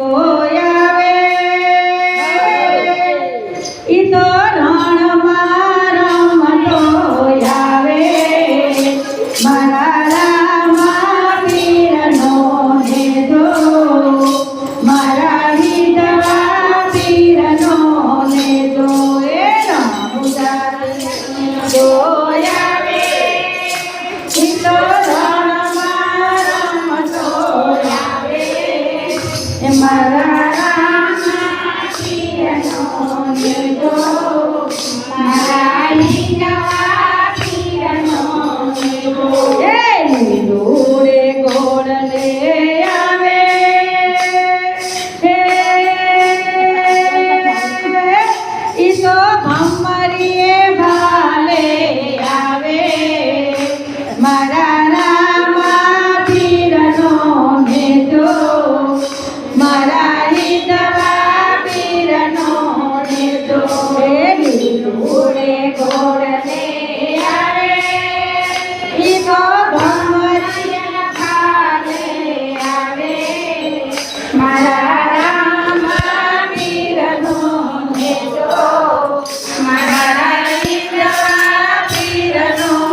કોઈ આવે ઈ તો રણમાં રમતો આવે મારા રામા પીરનો નેજો મારા વિધવા પીરનો નેજો એ રણુજા કોઈ આવે ઈ તો રણમાં રમતો આવે મારા રામા પીરનો